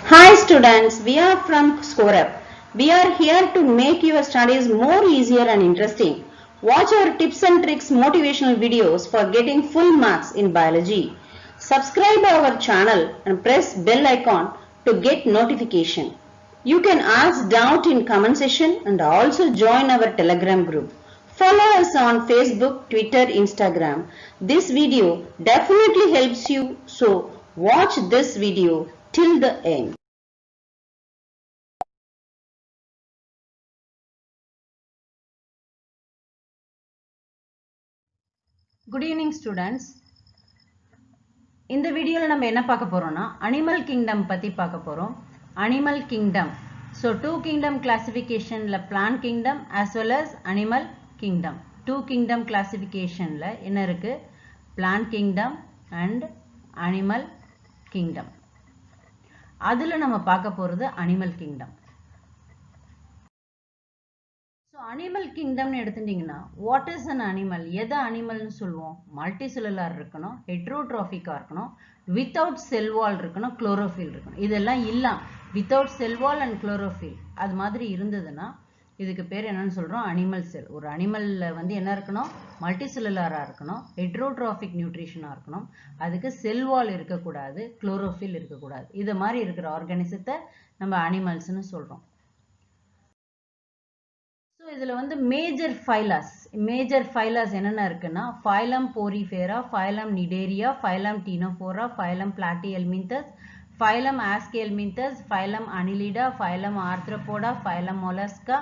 Hi students, we are from ScoreUp. We are here to make your studies more easier and interesting. Watch our tips and tricks motivational videos for getting full marks in biology. Subscribe our channel and press bell icon to get notification. You can ask doubt in comment section and also join our Telegram group. Follow us on Facebook, Twitter, Instagram. This video definitely helps you, so watch this video till the end. Good evening students. இந்த வீடியோல நம்ம என்ன பார்க்க போறோம்னா animal kingdom பத்தி பார்க்க போறோம். Animal kingdom. So two kingdom classificationல plant kingdom as well as animal kingdom. Two kingdom classificationல என்ன இருக்கு? Plant kingdom and animal kingdom. அதுல நம்ம பார்க்க போறது animal kingdom. So animal kingdom எடுத்துட்டீங்கன்னா what is an animal? எதை அனிமல்னு சொல்லுவோம்? மல்டிசெல்லுலார் இருக்கணும், ஹெட்ரோட்ரோபிக்கா இருக்கணும், வித்தவுட் செல் வால் இருக்கணும், குளோரோஃபில் இருக்கணும். இதெல்லாம் இல்லாம without sell wall and chlorophyll அது மாதிரி இருந்ததுன்னா இதுக்கு பேர் என்னன்னு சொல்றோம்? அனிமல் செல். ஒரு அனிமல்ல வந்து என்ன இருக்கணும்? மல்டிசெல்லுலாரா இருக்கணும், ஹெட்ரோட்ரோபிக் நியூட்ரிஷனா இருக்கணும், அதுக்கு செல் வால் இருக்கக்கூடாது, குளோரோஃபில் இருக்கக்கூடாது. இது மாதிரி இருக்கிற ஆர்கானிசத்தை நம்ம அனிமல்ஸ்னு சொல்றோம். இதுல வந்து மேஜர் ஃபைலாஸ் என்னென்ன இருக்குன்னா phylum Porifera, phylum Cnidaria, phylum Ctenophora, phylum Platyhelminthes, phylum Aschelminthes, phylum Annelida, phylum Arthropoda, phylum Mollusca,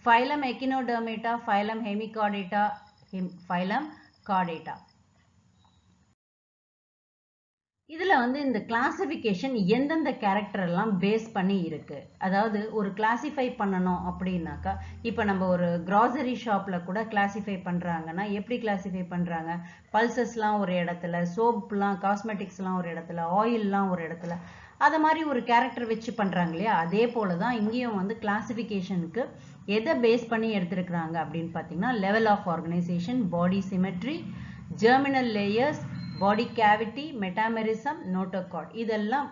phylum Echinodermata, phylum Hemichordata, phylum Chordata. இதுல வந்து இந்த கிளாசிபிகேஷன் எந்தெந்த கேரக்டர் எல்லாம் பேஸ் பண்ணி இருக்கு. அதாவது ஒரு கிளாசிஃபை பண்ணணும் அப்படின்னாக்கா இப்ப நம்ம ஒரு கிராசரி ஷாப்ல கூட கிளாசிஃபை பண்றாங்கன்னா எப்படி கிளாசிஃபை பண்றாங்க? பல்சஸ்லாம் ஒரு இடத்துல, சோப்லாம், காஸ்மெட்டிக்ஸ்லாம் ஒரு இடத்துல, ஆயில்லாம் ஒரு இடத்துல, அத மாதிரி ஒரு கேரக்டர் வச்சு பண்றாங்க இல்லையா? அதே போலதான் இங்கேயும் வந்து கிளாசிபிகேஷனுக்கு எதை பேஸ் பண்ணி எடுத்திருக்கிறாங்க அப்படின்னு பாத்தீங்கன்னா level of organisation, body symmetry, germinal layers, body cavity, metamerism, notochord இதெல்லாம்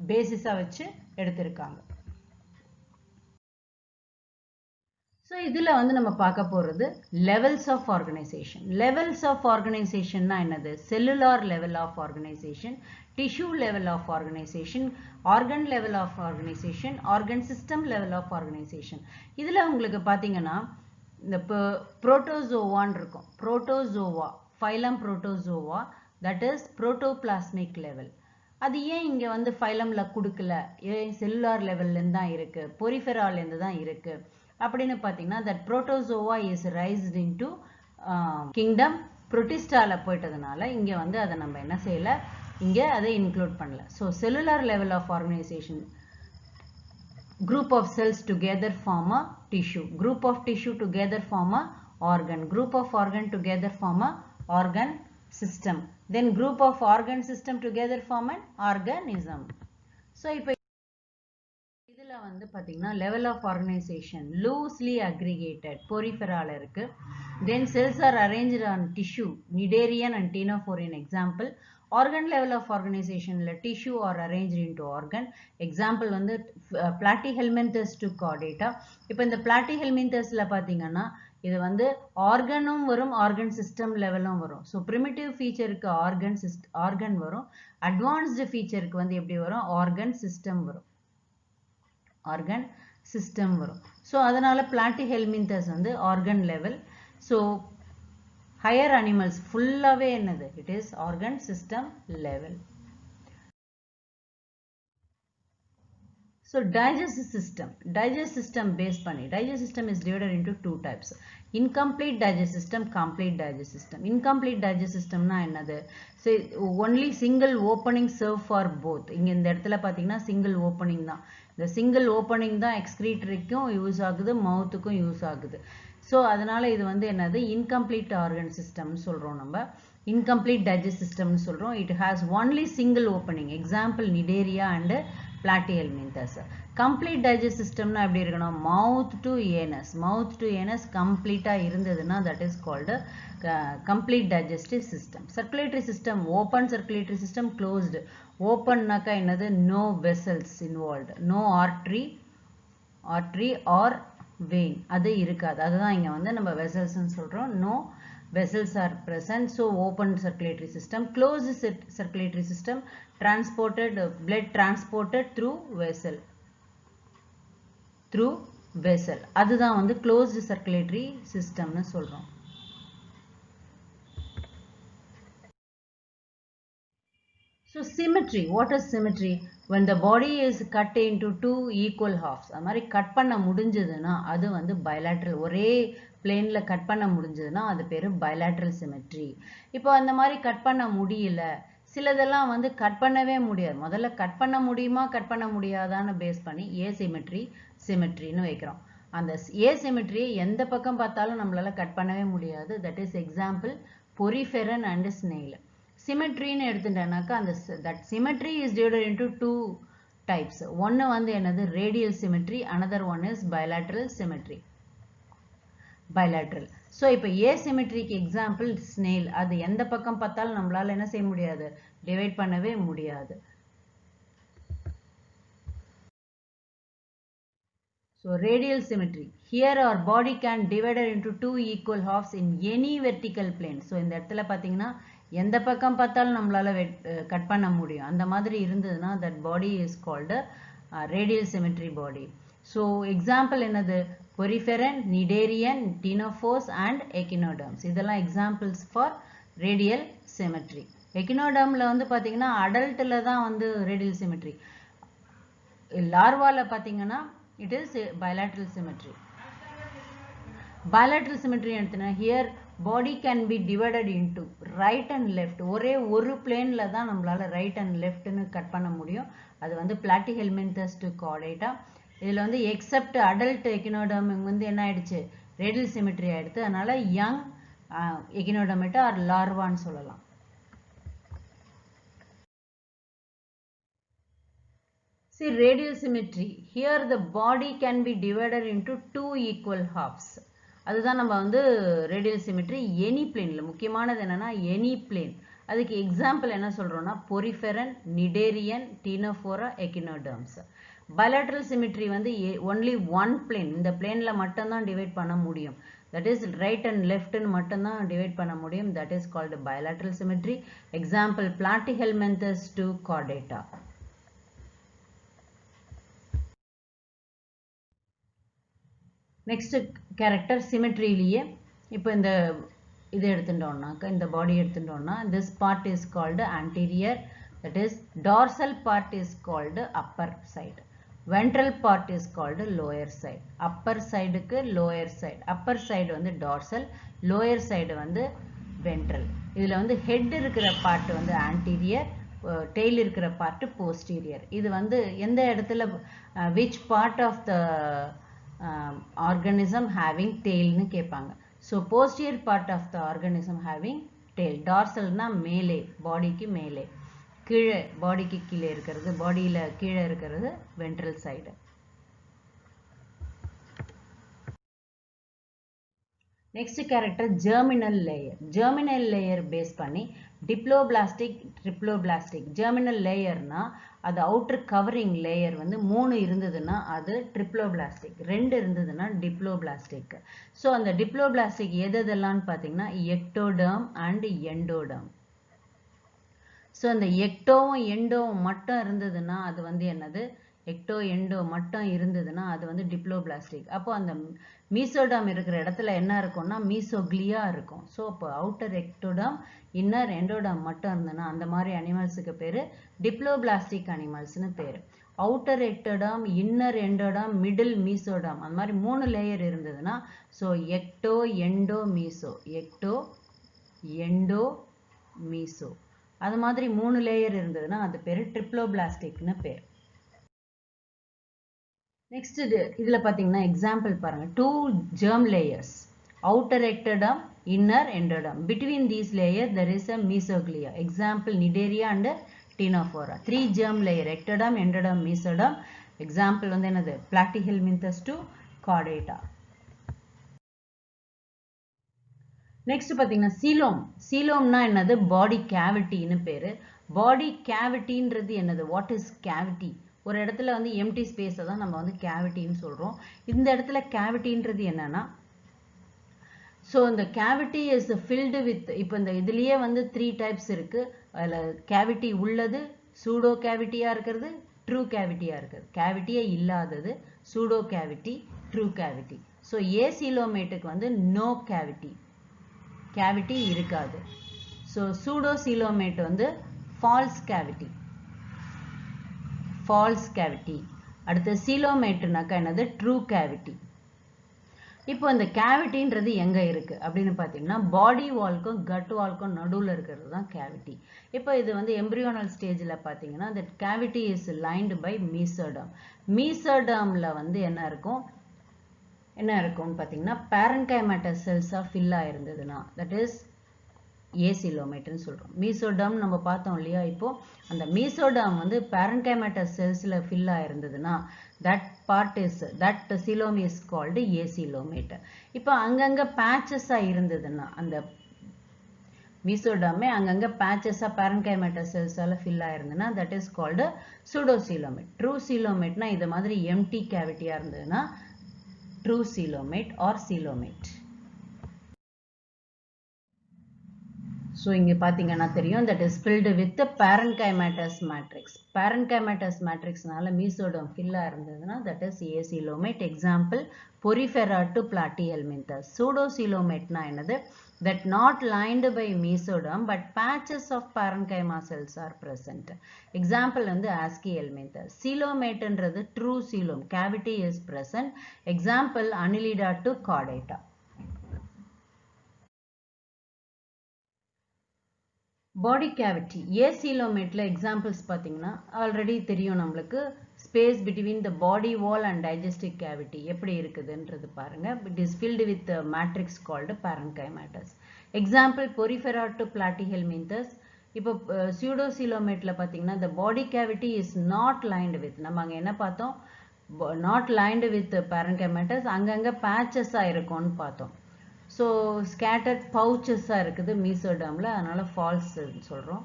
பேசிஸா வச்சு எடுத்திருக்காங்க. ஸோ இதுல வந்து நம்ம பார்க்க போறது levels of organisation. Levels of ஆர்கனைசேஷன்னா என்னது? Cellular level of organisation, tissue level of organisation, organ level of organisation, organ system level of organisation. இதுல உங்களுக்கு பாத்தீங்கன்னா இந்த புரோட்டோசோவான்னு இருக்கும். Protozoa, phylum Protozoa, that is protoplasmic level. அது ஏன் இங்க வந்து ஃபைலம்ல கொடுக்கல? ஏன் செல்லுலார் லெவல்ல இருந்து தான் இருக்கு, பொரிஃபெரால இருந்து தான் இருக்கு அப்படின்னு பாத்தீங்கன்னா that protozoa is raised into kingdom protistaல போயிட்டதுனால இங்க வந்து அதை நம்ம என்ன செய்யல, இங்க அதை இன்க்ளூட் பண்ணல. So cellular level of organization, group of cells together form a tissue, group of tissue together form a organ, group of organ together form a organ system, then group of organ system together form an organism. So இப்போ இதுல வந்து பாத்தீங்கன்னா level of organization loosely aggregated poriferaல இருக்கு. Then cells are arranged on tissue, Cnidarian and Ctenophorian example. Organ level of organization tissue are arranged into organ. Example வந்து Platyhelminthes to Chordata. இப்போ இந்த Platyhelminthesல பாத்தீங்கன்னா இது வந்து ஆர்கனும் வரும், ஆர்கன் சிஸ்டம் லெவலும் வரும். ஸோ பிரிமிட்டிவ் ஃபீச்சருக்கு ஆர்கன் வரும், அட்வான்ஸ்டு ஃபீச்சருக்கு வந்து எப்படி வரும்? ஆர்கன் சிஸ்டம் வரும், ஆர்கன் சிஸ்டம் வரும். ஸோ அதனால பிளாட்டிஹெல்மின்தஸ் வந்து organ level. So higher animals ஃபுல்லாவே என்னது? It is organ system level. So digestive system based பண்ணி digestive system is divided into two types. Incomplete digestive system, complete digestive system. Incomplete digestive system னா என்னது? So only single opening serve for both. இங்க இந்த இடத்துல பாத்தீங்கன்னா single opening தான். இந்த single opening தான் excretoryக்கும் யூஸ் ஆகுது, மவுத்துக்கும் யூஸ் ஆகுது. So அதனால இது வந்து என்னது? incomplete organ system சொல்றோம் நம்ம. Incomplete digestive system சொல்றோம். It has only single opening. Example Cnidaria and Platyhelminthes. Complete digestive system னா எப்படி இருக்கணும்? mouth to anus. Mouth to anus கம்ப்ளீட்டா இருந்ததுன்னா that is called complete digestive system. Circulatory system, open circulatory system, closed. ஓப்பன்னாக்கா என்னது? no vessels involved, no artery or vein அது இருக்காது. அதுதான் இங்க வந்து நம்ம vessels ன்னு சொல்றோம். no vessels are present, so open circulatory system. Closed circulatory system, blood transported through vessel. அதுதான் வந்து closed circulatory system ன்னு சொல்றோம். So symmetry, what is symmetry? When the body is cut into two equal halves. அது மாதிரி cut பண்ண முடிஞ்சதுன்னா அது வந்து bilateral, ஒரே பிளேன்ல கட் பண்ண முடிஞ்சதுன்னா அது பேரு bilateral symmetry. இப்போ அந்த மாதிரி கட் பண்ண முடியல, சிலதெல்லாம் வந்து கட் பண்ணவே முடியாது. முதல்ல கட் பண்ண முடியுமா கட் பண்ண முடியாதான்னு பேஸ் பண்ணி asymmetry, symmetryன்னு வைக்கிறோம். அந்த asymmetry எந்த பக்கம் பார்த்தாலும் நம்மளால கட் பண்ணவே முடியாது. That is example poriferan and snail. Symmetry ன்னு எடுத்துட்டேனாக்கா அந்த that symmetry is divided into two types. ஒன்னு வந்து என்னது? radial symmetry, another one is bilateral symmetry. Bilateral. So இப்போ asymmetric example snail. அது எந்த பக்கம் பார்த்தாலும் நம்மளால என்ன செய்ய முடியாது? டிவைட் பண்ணவே முடியாது. So radial symmetry. Here our body can divided into two equal halves in any vertical plane. So இந்த இடத்துல பாத்தீங்கன்னா எந்த பக்கம் பார்த்தாலும் நம்மளால கட் பண்ண முடியும். அந்த மாதிரி இருந்ததுன்னா that body is called radial symmetry body. So example என்னது? Poriferan, Cnidarian, Ctenophores and Echinoderms. இதெல்லாம் examples for radial symmetry. Echinodermல வந்து பாத்தீங்கன்னா adultல தான் வந்து radial symmetry. larvaல பாத்தீங்கன்னா it is bilateral symmetry. Bilateral symmetry எடுத்தனா here body can be divided into right and left. ஒரே ஒரு பிளேன்ல தான் நம்மளால right and left ன்னு கட் பண்ண முடியும். அது வந்து platyhelminthes to chordata. இதுல வந்து except adult echinoderm வந்து என்ன ஆயிடுச்சு? radial symmetry ஆயிடுச்சு. அதனால young echinodermata or larva ன்னு சொல்லலாம். See radial symmetry. Here the body can be divided into two equal halves. அதுதான் நம்ம வந்து radial symmetry any planeல. முக்கியமானது என்னன்னா any plane. அதுக்கு எக்ஸாம்பிள் என்ன சொல்றோம்னா poriferan, Cnidarian, Ctenophora, Echinoderms. Bilateral symmetry வந்து only one plane. இந்த பிளேன்ல மட்டும் தான் டிவைட் பண்ண முடியும். That is right and left ன்னு மட்டும் தான் டிவைட் பண்ண முடியும். That is called bilateral symmetry. Example Platyhelminthes to chordata. Next character symmetryலியே இப்போ இந்த இது எடுத்துட்டோம்னாக்க இந்த பாடி எடுத்துட்டோம்னா this part is called anterior, that is dorsal part is called upper side, ventral part is called lower side. upper side க்கு lower side, upper side வந்து dorsal, lower side வந்து ventral. இதுல வந்து head இருக்கிற part வந்து anterior, tail இருக்கிற part posterior. இது வந்து எந்த இடத்துல which part of the organism having tail னு கேட்பாங்க. So posterior part of the organism having tail. dorsal னா மேலே, பாடிக்கு மேலே, கீழே பாடிக்கு கீழே இருக்கிறது, பாடியில கீழே இருக்கிறது ventral side. Next character germinal layer. Germinal layer base பண்ணி diploblastic, triploblastic. Germinal layer னா அது outer covering layer வந்து 3 இருந்ததுன்னா அது triploblastic, 2 இருந்ததுன்னா diploblastic. So அந்த diploblastic எதெல்லாம் பாத்தீங்கன்னா ectoderm and endoderm. So அந்த ectoவும் endoவும் மட்டும் இருந்ததுன்னா அது வந்து என்னது? ecto endo மட்டும் இருந்ததுன்னா அது வந்து diploblastic. அப்போ அந்த mesoderm இருக்கிற இடத்துல என்ன இருக்கும்னா mesoglea இருக்கும். So அப்போ outer ectoderm, inner endoderm மட்டும் இருந்ததுன்னா அந்த மாதிரி அனிமல்ஸுக்கு பேரு diploblastic animalsனு பேரு. outer ectoderm, inner endoderm, middle mesoderm அந்த மாதிரி 3 லேயர் இருந்ததுன்னா so ecto, endo, meso. ecto, endo, meso. அது மாதிரி 3 லேயர் இருந்ததுன்னா அது பேரு triploblasticனு பேரு. Next இதுல பாத்தீங்கன்னா எக்ஸாம்பிள் பாருங்க. 2 germ layers, outer ectoderm, inner endoderm. Between these layers there is a mesoglea. Example Cnidaria and Ctenophora. 3 germ layer, ectoderm, endoderm, mesoderm. Example வந்து என்னது? Platyhelminthes to chordata. Next பாத்தீங்கன்னா coelom. coelomனா என்னது? body cavity ன்னு பேரு. பாடி கேவிட்டின்றது என்னது? What is cavity? ஒரு இடத்துல வந்து எம்டி ஸ்பேஸை தான் நம்ம வந்து கேவிட்டின்னு சொல்கிறோம். இந்த இடத்துல கேவிட்டின்றது என்னன்னா, ஸோ இந்த கேவிட்டி இஸ் ஃபில்டு வித், இப்போ இந்த இதுலேயே வந்து 3 டைப்ஸ் இருக்குது. அதில் கேவிட்டி உள்ளது, சூடோ கேவிட்டியாக இருக்கிறது, ட்ரூ கேவிட்டியாக இருக்குது. கேவிட்டியே இல்லாதது pseudo cavity, true cavity. So ஏசிலோமேட்டுக்கு வந்து நோ கேவிட்டி, கேவிட்டி இருக்காது. ஸோ சூடோ சீலோமேட் வந்து ஃபால்ஸ் கேவிட்டி, ஃபால்ஸ் கேவிட்டி. அடுத்து சீலோமேட்னாக்கா என்னது? True cavity. இப்போ இந்த கேவிட்டின்றது எங்கே இருக்குது அப்படின்னு பார்த்தீங்கன்னா, பாடி வால்க்கும் கட் வால்க்கும் நடுவில் இருக்கிறது தான் கேவிட்டி. இப்போ இது வந்து எம்ப்ரியோனல் ஸ்டேஜில் பார்த்தீங்கன்னா, the cavity is lined by mesoderm. மீசோடர்மில் வந்து என்ன இருக்கும்னு பார்த்தீங்கன்னா, பேரன்கைமேட்டஸ் செல்ஸாக ஃபில் ஆயிருந்ததுன்னா தட் இஸ் ஏசிலோமேட்னு சொல்கிறோம். மீசோடர்ம் நம்ம பார்த்தோம் இல்லையா? இப்போ அந்த மீசோடர்ம் வந்து பேரன்கைமேட்டஸ் செல்ஸில் ஃபில் ஆயிருந்ததுன்னா that coelom is called acoelomate. இப்போ அங்கங்கே பேச்சஸாக இருந்ததுன்னா, அந்த மீசோடர்மே அங்கங்கே பேச்சஸாக பேரன்கைமேட்டஸ் செல்ஸால் ஃபில் ஆயிருந்ததுன்னா that is called pseudocoelomate. True சீலோமேட்னா இது மாதிரி எம்டி கேவிட்டியாக இருந்ததுன்னா true coelomate or coelomate. So இங்கே பார்த்தீங்கன்னா தெரியும், that is filled with the parenchymatous matrix. parenchymatous matrixனால mesoderm ஃபில்லாக இருந்ததுன்னா that is acoelomate. Example porifera to platyhelminthes. pseudocoelomateனா என்னது? that not lined by mesoderm but patches of parenchyma cells are present. example வந்து Aschelminthes. coelomateன்றது true coelom, cavity is present. example Annelida to chordata. Body cavity ஏசிலோமேட்டில் examples பார்த்தீங்கன்னா already தெரியும் நம்மளுக்கு. Space between the body wall and digestive cavity எப்படி இருக்குதுன்றது பாருங்கள். It is filled with matrix called parenchymatous. Example Porifera to Platyhelminthes. இப்போ சியூடோசிலோமேட்டில் பார்த்தீங்கன்னா the body cavity is not lined with, நம்ம அங்கே என்ன பார்த்தோம்? நாட் லைன்டு வித் பேரன்கைமேட்டஸ், அங்கங்கே பேச்சஸாக இருக்கும்னு பார்த்தோம். ஸோ ஸ்கேட்டர்ட் பவுச்சஸாக இருக்குது மீசோடர்மில், அதனால் ஃபால்ஸ் சொல்கிறோம்.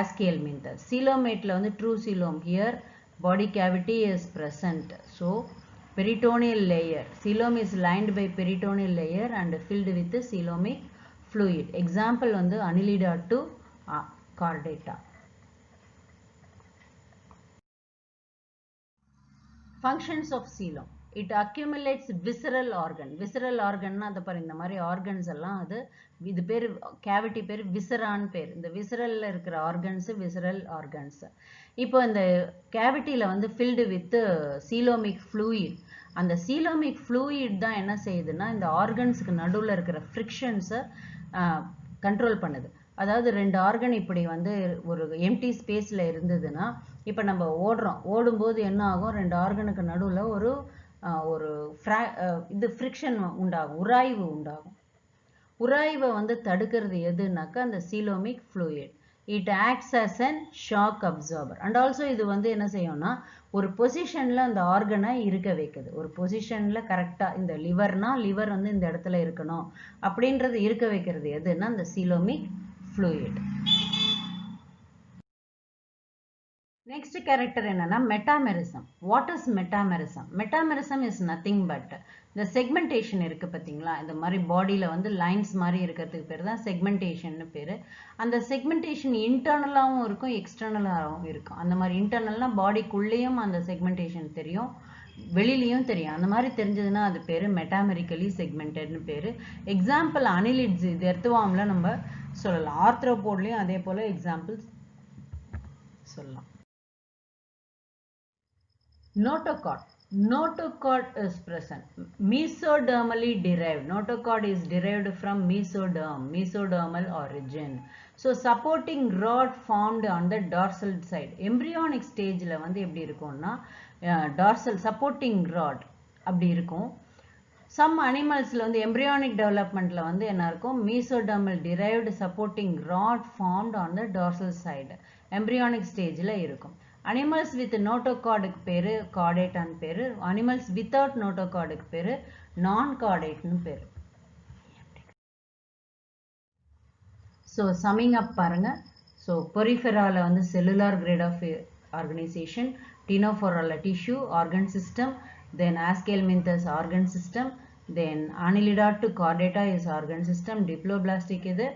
ஆஸ்கியல்மின்தஸ். சீலோமேட்டில் வந்து true coelom. Here body cavity is present. So peritoneal layer, coelom is lined by peritoneal layer and filled with coelomic fluid. Example வந்து Annelida to chordata. Functions of coelom. It accumulates visceral organ. Visceral organனா அது பாருங்க, இந்த மாதிரி organs எல்லாம் அது இது பேர் cavity பேர் விசரான்னு பேர். இந்த விசரல்ல இருக்கிற ஆர்கன்ஸ் விசரல் ஆர்கன்ஸ். இப்போ இந்த கேவிட்டியில் வந்து ஃபில்டு வித் சீலோமிக் ஃப்ளூயிட். அந்த சீலோமிக் ஃப்ளூயிட் தான் என்ன செய்யுதுன்னா இந்த ஆர்கன்ஸுக்கு நடுவில் இருக்கிற ஃப்ரிக்ஷன்ஸை கண்ட்ரோல் பண்ணுது. அதாவது ரெண்டு ஆர்கன் இப்படி வந்து ஒரு எம்டி ஸ்பேஸில் இருந்ததுன்னா, இப்போ நம்ம ஓடும்போது என்ன ஆகும்? ரெண்டு ஆர்கனுக்கு நடுவில் ஒரு இது ஃப்ரிக்ஷன் உண்டாகும், உராய்வு உண்டாகும். உராய்வை வந்து தடுக்கிறது எதுனாக்கா அந்த coelomic fluid. It acts as an shock absorber. And also இது வந்து என்ன செய்யும்னா ஒரு பொசிஷனில் அந்த ஆர்கனை இருக்க வைக்குது. ஒரு பொசிஷனில் கரெக்டாக இந்த லிவர் வந்து இந்த இடத்துல இருக்கணும் அப்படின்றது இருக்க வைக்கிறது எதுன்னா அந்த சீலோமிக் fluid. Next character என்னன்னா metamerism. What is metamerism? Metamerism is nothing but the segmentation இருக்கு பார்த்தீங்களா, இந்த மாதிரி பாடியில் வந்து லைன்ஸ் மாதிரி இருக்கிறதுக்கு பேர் தான் செக்மெண்டேஷன்னு பேர். அந்த செக்மெண்டேஷன் இன்டர்னலாகவும் இருக்கும் எக்ஸ்டர்னலாகவும் இருக்கும். அந்த மாதிரி இன்டர்னல்னா பாடிக்குள்ளேயும் அந்த செக்மெண்டேஷன் தெரியும், வெளியிலையும் தெரியும். அந்த மாதிரி தெரிஞ்சதுன்னா அது பேர் மெட்டாமெரிக்கலி செக்மெண்டட்னு பேர். எக்ஸாம்பிள் அனிலிட்ஸ், இது எர்த்வார்ம்ல நம்ம சொல்லலாம். ஆர்த்ரோபோட்லேயும் அதே போல் எக்ஸாம்பிள்ஸ் சொல்லலாம். Notochord. Notochord is present. Mesodermally derived. Notochord is derived from mesodermal origin. So supporting rod formed on the dorsal side. Embryonic stageல வந்து எப்படி இருக்கும்னா dorsal supporting rod அப்படி இருக்கும். Some animalsல வந்து embryonic developmentல வந்து என்ன இருக்கும்? Mesodermal derived supporting rod formed on the dorsal side. Embryonic stageல இருக்கும். Animals with notochord பேரு chordate பேரு, animals without notochord பேரு non-chordate பேரு. So summing up பாருங்க. So peripheral வந்து cellular grade of organization, ctenophora tissue organ system, then Ascalminthus organ system, then Annelida to chordata is organ system, diploblastic இது,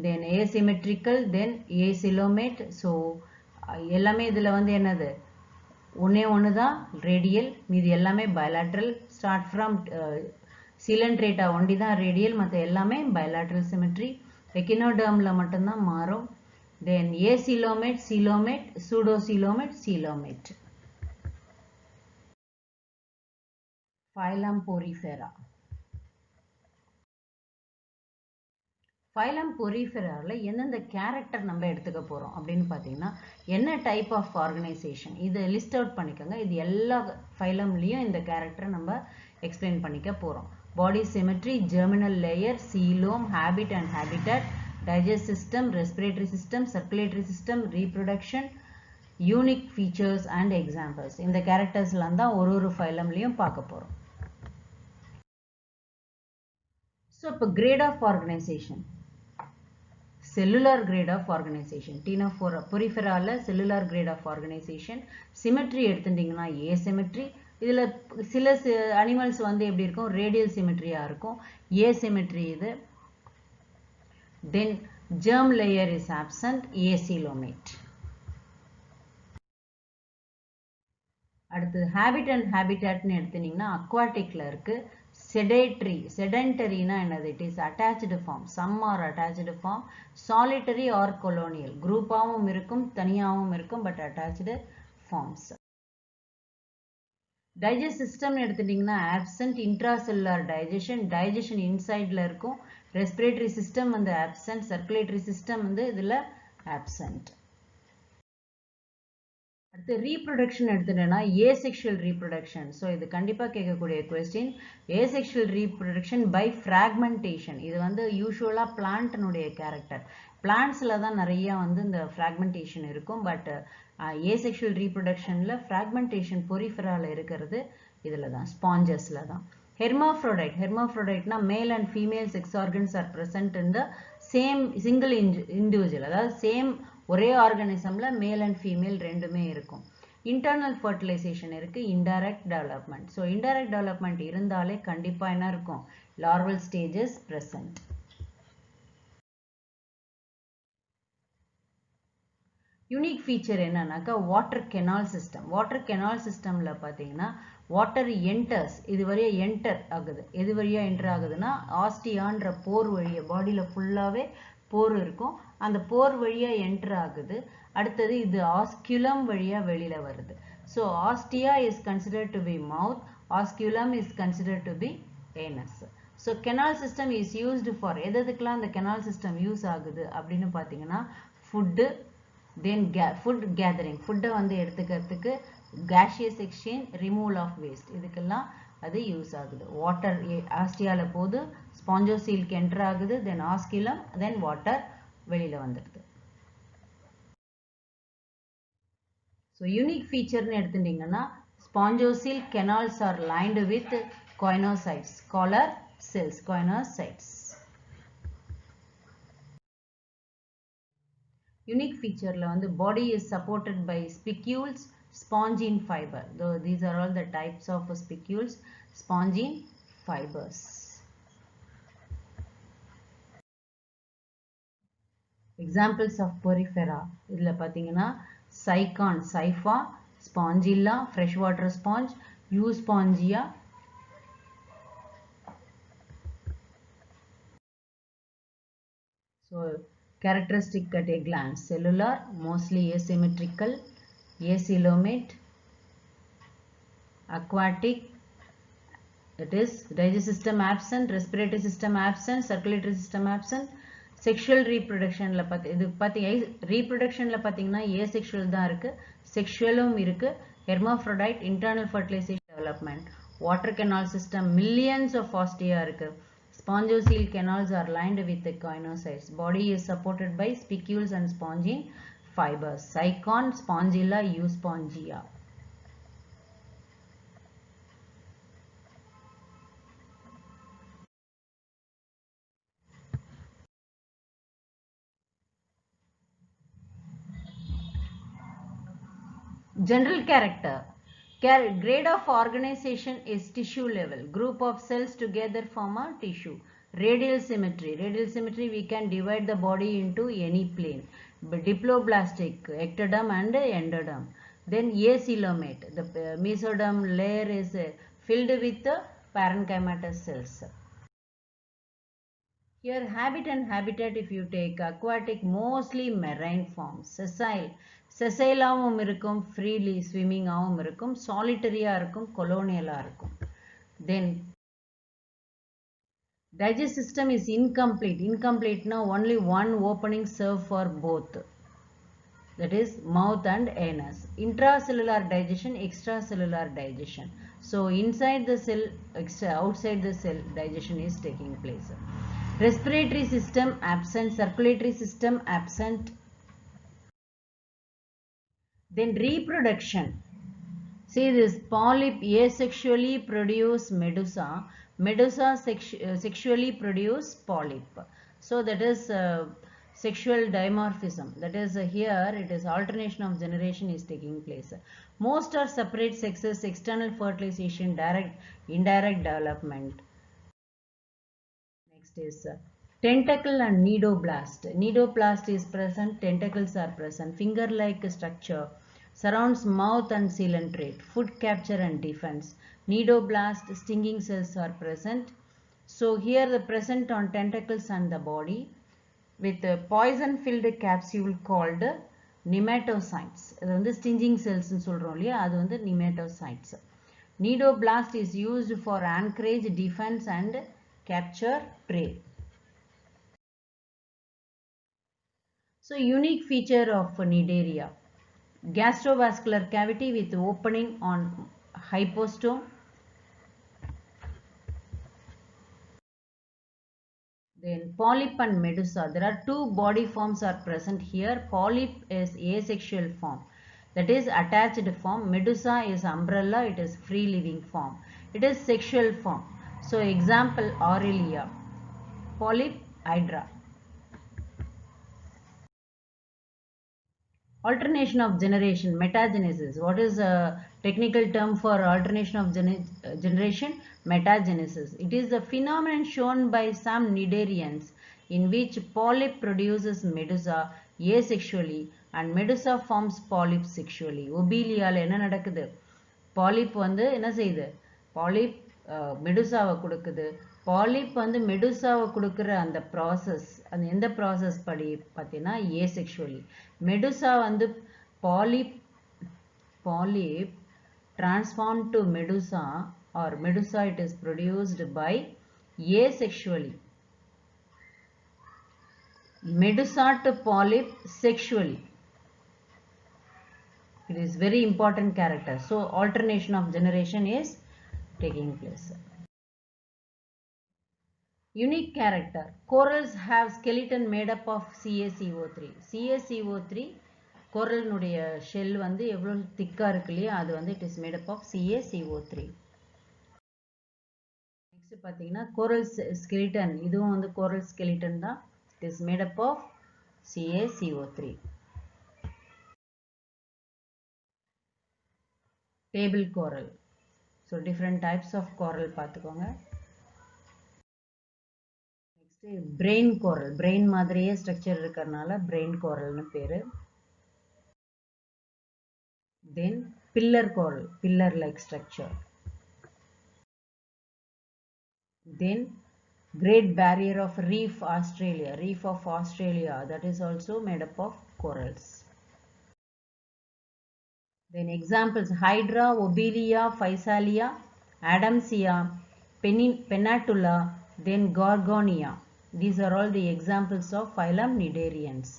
then asymmetrical, then acoelomate. So எல்லாமே இதில் வந்து என்னது ஒன்றே ஒன்று தான் ரேடியல், மீது எல்லாமே bilateral. Start from coelenterata ஒண்டி தான் ரேடியல், மற்ற எல்லாமே bilateral symmetry. எக்கினோடர்மில் மட்டும்தான் மாறும். Then acoelomate, coelomate, pseudocoelomate, coelomate. Phylum Porifera. Phylum Poriferaல எந்தெந்த கேரக்டர் நம்ம எடுத்துக்க போறோம் அப்படின்னு பார்த்தீங்கன்னா, என்ன டைப் ஆஃப் ஆர்கனைசேஷன் இது லிஸ்ட் அவுட் பண்ணிக்கோங்க. இது எல்லா ஃபைலம்லையும் இந்த கேரக்டரை நம்ம எக்ஸ்பிளைன் பண்ணிக்க போறோம். Body symmetry, germinal layer, coelom, habit and habitat, digestive system, respiratory system, circulatory system, reproduction, unique features and examples. இந்த charactersலாம் தான் ஒரு ஃபைலம்லையும் பார்க்க போறோம். So இப்போ grade of organization, cellular grade of organization, ctenophora peripheralல cellular grade of organization. symmetry எடுத்துட்டீங்கன்னா asymmetry. இதுல சில animals வந்து எப்படி இருக்கும், ரேடியல் சிமெட்ரியா இருக்கும். asymmetry இது. Then germ layer is absent, acoelomate. அடுத்து habit and habitat னு எடுத்தீங்கன்னா aquaticல இருக்கு. sedentary னா என்னது, it is attached form, some are attached form, solitary or colonial, குரூப்பாவும் இருக்கும் தனியாவும் இருக்கும், but attached forms. digestive system எடுத்துட்டீங்கன்னா absent, intracellular digestion, digestion insideல இருக்கும். respiratory system வந்து absent, circulatory system வந்து இதுல absent. அடுத்து reproduction எடுத்துட்டேன்னா asexual reproduction. ஸோ இது கண்டிப்பாக கேட்கக்கூடிய question. asexual reproduction by fragmentation. இது வந்து யூஸ்வலாக பிளான்ட்னுடைய கேரக்டர். பிளான்ட்ஸில் தான் நிறைய வந்து இந்த fragmentation இருக்கும். பட் asexual reproductionல fragmentation பொரிஃபெரால இருக்கிறது இதில் தான், ஸ்பாஞ்சஸில் தான். hermaphrodite, hermaphroditeனா male and female sex organs are present in the same single individual, அதாவது சேம் ஒரே ஆர்கானிசம்ல மேல் அண்ட் ஃபீமேல் ரெண்டுமே இருக்கும். இன்டர்னல் ஃபர்டிலைசேஷன் இருக்கு, indirect development. So indirect development இருந்தாலே கண்டிப்பாக என்ன இருக்கும், larval stages present. Unique feature என்னன்னாக்கா water canal system. Water canal சிஸ்டம்ல பார்த்தீங்கன்னா வாட்டர் என்டர்ஸ், இது வழியா என்டர் ஆகுது. எது வழியா என்டர் ஆகுதுன்னா ஆஸ்டியான்ற போர் வழியா, பாடியில ஃபுல்லாவே போர் இருக்கும், அந்த போர் வழியா என்டர் ஆகுது. அடுத்தது இது ஆஸ்குலம் வழியா வெளியில வருது. So ostia is considered to be mouth, osculum is considered to be anus. So canal system is used for, எதுக்கெல்லாம் அந்த கெனால் சிஸ்டம் யூஸ் ஆகுது அப்படின்னு பார்த்தீங்கன்னா ஃபுட்டு, தென் ஃபுட் கேதரிங், ஃபுட்டை வந்து எடுத்துக்கிறதுக்கு, gaseous exchange, removal of waste, இதுக்கெல்லாம் அது யூஸ் ஆகுது. வாட்டர் ஆஸ்டியால போது ஸ்பாஞ்சோசீல்க்கு என்டர் ஆகுது, தென் ஆஸ்குலம், தென் வாட்டர் வெளியில வந்துடுது. ஸோ யூனிக் ஃபீச்சர்னு எடுத்துட்டீங்கன்னா spongocoel canals are lined with choanocytes, collar cells, choanocytes. Unique ஃபீச்சர்ல வந்து body is supported by spicules, spongine fiber. Though these are all the types of spicules, spongine fibers. Examples of porifera இதுல பாத்தீங்கன்னா cycon, cypha, spongilla, freshwater sponge, euspongia. So characteristic at a glance: cellular, mostly asymmetrical, acoelomate, aquatic, that is digestive system absent, respiratory system absent, circulatory system absent. Sexual reproduction ல இது reproduction ல பாத்தீங்கன்னா asexual தான் இருக்கு, sexualum இருக்கு, hermaphrodite, internal fertilization development, water canal system, millions of ostia இருக்கு. Spongocoel canals are lined with the coinocytes. Body is supported by spicules and spongine fibers. Cycon, spongilla, euspongia. General character. Grade of organization is tissue level. Group of cells together form a tissue. Radial symmetry. Radial symmetry, we can divide the body into any plane. Diploblastic, ectoderm and endoderm. Then acelomate. The mesoderm layer is filled with parenchymatous cells. Here habit and habitat, if you take aquatic, mostly marine forms. Sessile ஆவும் இருக்கும், freely swimming ஆவும் இருக்கும், solitary இருக்கும், colonial இருக்கும். Then digest system is incomplete. Incomplete now only one opening serve for both, that is mouth and anus. Intracellular digestion, extracellular digestion. So inside the cell, outside the cell, digestion is taking place. Respiratory system absent, circulatory system absent. Then reproduction. See this, polyp asexually produce medusa, medusa sexually produce polyp. So that is sexual dimorphism. That is here it is alternation of generation is taking place. Most are separate sexes, external fertilization, direct, indirect development. Next is tentacle and nidoblast. Nidoblast is present, tentacles are present. Finger-like structure surrounds mouth and coelenterate. Food capture and defense. Nidoblast, stinging cells are present. So here the present on tentacles and the body with a poison-filled capsule called nematocytes. அது வந்து stinging cells னு சொல்றோம் இல்லையா, அது வந்து nematocytes. Nidoblast is used for anchorage, defense and capture prey. So unique feature of cnidaria. Gastrovascular cavity with opening on hypostome. Then polyp and medusa. There are two body forms are present here. Polyp is asexual form, that is attached form. Medusa is umbrella, it is free living form. It is sexual form. So example Aurelia. Polyp, hydra. Alternation of generation, metagenesis. What is a technical term for alternation of generation? Metagenesis. It is the phenomenon shown by some cnidarians in which polyp produces medusa asexually and medusa forms polyp sexually. Obelia la enna nadakudhu? Polyp வந்து என்ன செய்யுது? Polyp medusaவை கொடுக்குது. Polyp வந்து medusaவை கொடுக்குற அந்த process, அந்த எந்த process படி பார்த்தீங்கன்னா asexually. Medusa வந்து polyp transformed to medusa, or medusa it is produced by asexually. Medusa to polyp sexually. It is very important character. So alternation of generation is taking place. Unique character. Corals have skeleton made up of CaCO3. CaCO3 coral nuடைய shell வந்து எவ்வளவு திக்கா இருக்கு இல்லையா, அது வந்து it is made up of CaCO3. Next பார்த்தீங்கன்னா coral skeleton, இதுவும் வந்து coral skeleton தான். It is made up of CaCO3. Table coral. So different types of coral பார்த்துக்கோங்க. Next brain coral. Brain மாதிரியே structure இருக்கறனால brain coral னு பேரு. Then pillar coral, pillar like structure. Then Great Barrier of Reef Australia, Reef of Australia, that is also made up of corals. Then examples: Hydra, Obelia, Physalia, Adamsia, Pennatula, then Gorgonia. These are all the examples of phylum cnidarians.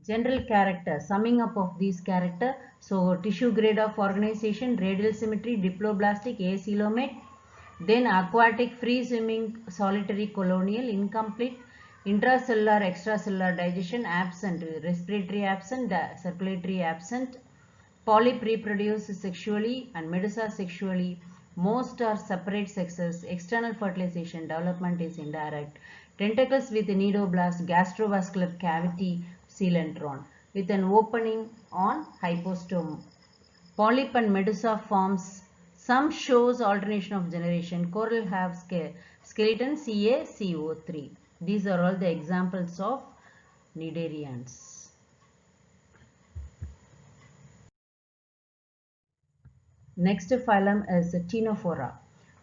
General character, summing up of these character. So tissue grade of organization, radial symmetry, diploblastic, acelomate. Then aquatic, free swimming, solitary, colonial, incomplete. Intracellular, extracellular digestion absent, respiratory absent, circulatory absent. Polyp reproduce sexually and medusa sexually. Most are separate sexes. External fertilization, development is indirect. Tentacles with nidoblast, gastrovascular cavity, coelentron. with an opening on hypostome. Polyp and medusa forms. Some shows alternation of generation. Coral have skeleton CaCO3. These are all the examples of cnidarians. Next phylum is Ctenophora.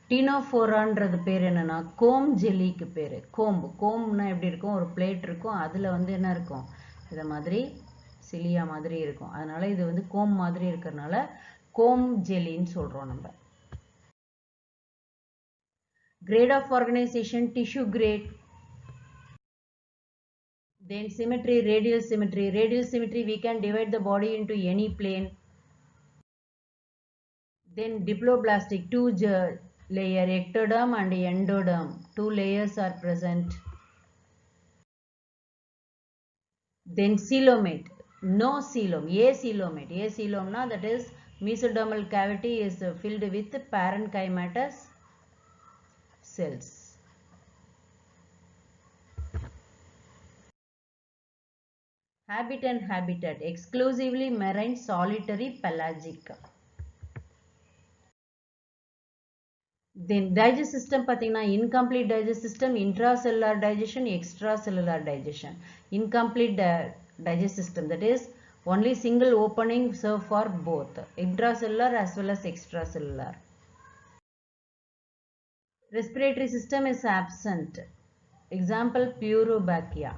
Ctenophora-ன்றது பேர் என்னன்னா கோம் ஜெல்லிக்கு பேர். கோம்னா எப்படி இருக்கும், ஒரு plate இருக்கும், அதுல வந்து என்ன இருக்கும், இத மாதிரி சிலியா மாதிரி இருக்கும். அதனால இது வந்து கோம் மாதிரி இருக்கறனால கோம் ஜெல்லின்னு சொல்றோம் நம்ம. Grade of organization, tissue grade. Then symmetry, radial symmetry. Radial symmetry, we can divide the body into any plane. Then diploblastic, two layer, ectoderm and endoderm. Two layers are present. Then coelomate, no coelom, acoelomate. Acoelom na, that is mesodermal cavity is filled with parenchymatous cells. Habit and habitat, exclusively marine, solitary, pelagic. Then digest system pathina, incomplete digest system, intracellular digestion, extracellular digestion. Incomplete digest system, that is only single opening serve for both intracellular as well as extracellular. Respiratory system is absent. Example, Pleurobrachia.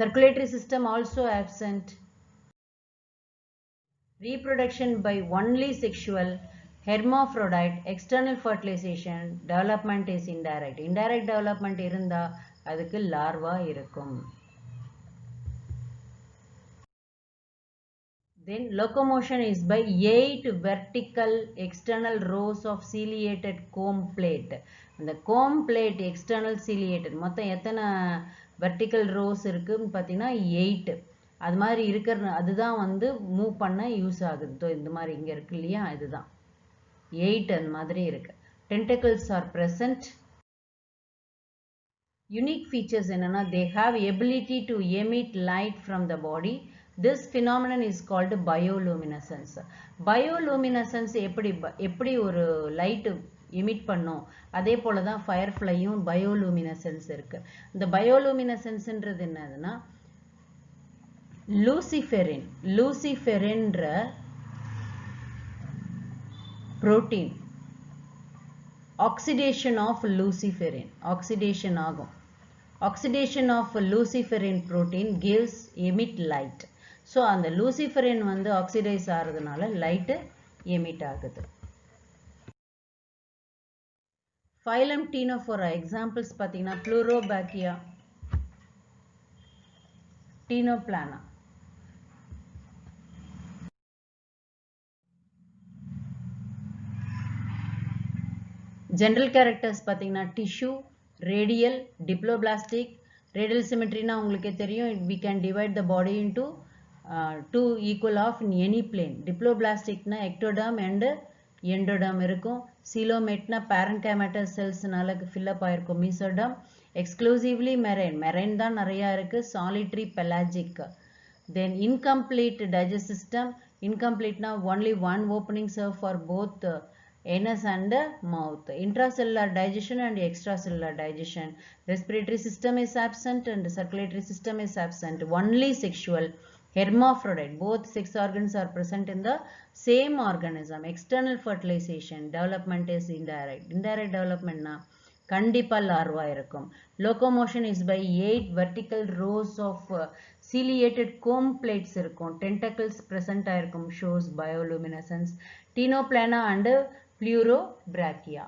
Circulatory system also absent. Reproduction by only sexual, hermaphrodite, external fertilization, development is indirect. Indirect development இருந்தா அதுக்கு larva இருக்கும். Then locomotion is by 8 vertical external rows of ciliated comb plate. அந்த comb plate external ciliated மொத்தம் எத்தனை vertical rows இருக்குன்னு பார்த்தீங்கன்னா 8. அது மாதிரி இருக்கிற அதுதான் வந்து மூவ் பண்ண யூஸ் ஆகுது. இந்த மாதிரி இங்க இருக்கு இல்லையா, இதுதான் 8 அந்த மாதிரி இருக்கு. Tentacles are present. Unique features என்னன்னா, they have ability to emit light from the body. This phenomenon is called bioluminescence. Bioluminescence எப்படி ஒரு லைட் எமிட் பண்ணும், அதே போல தான் ஃபயர்ஃப்ளையும் bioluminescence இருக்கு. இந்த bioluminescenceன்றது என்னதுன்னா luciferin protein oxidation of luciferin, oxidation ஆகும். Oxidation of luciferin protein gives emit light. So அந்த luciferin வந்து oxidize ஆகிறதுனால light emit ஆகுது. Phylum Ctenophora, examples பார்த்தீங்கன்னா Pleurobrachia, Ctenoplana. General characters பார்த்தீங்கன்னா tissue, radial, diploblastic. Radial symmetry na உங்களுக்கே தெரியும், we can divide the body into two equal of in any plane. Diploblastic na ectoderm and endoderm இருக்கும். Coelomate na parenchymatous cells நால fill up ஆயிருக்கும். Mesoderm exclusively marine தான் நிறைய இருக்கு. Solitary, pelagic. Then incomplete digest system. Incomplete na only one opening serve for both anus and mouth. Intracellular digestion and extracellular digestion. Respiratory system is absent and circulatory system is absent. Only sexual, hermaphrodite. Both sex organs are present in the same organism. External fertilization. Development is indirect. Indirect development na கண்டிப்பா larva இருக்கும். Locomotion is by 8 vertical rows of ciliated comb plates இருக்கும். Tentacles present ஆயிருக்கும், shows bioluminescence. Ctenoplana and Pleurobrachia.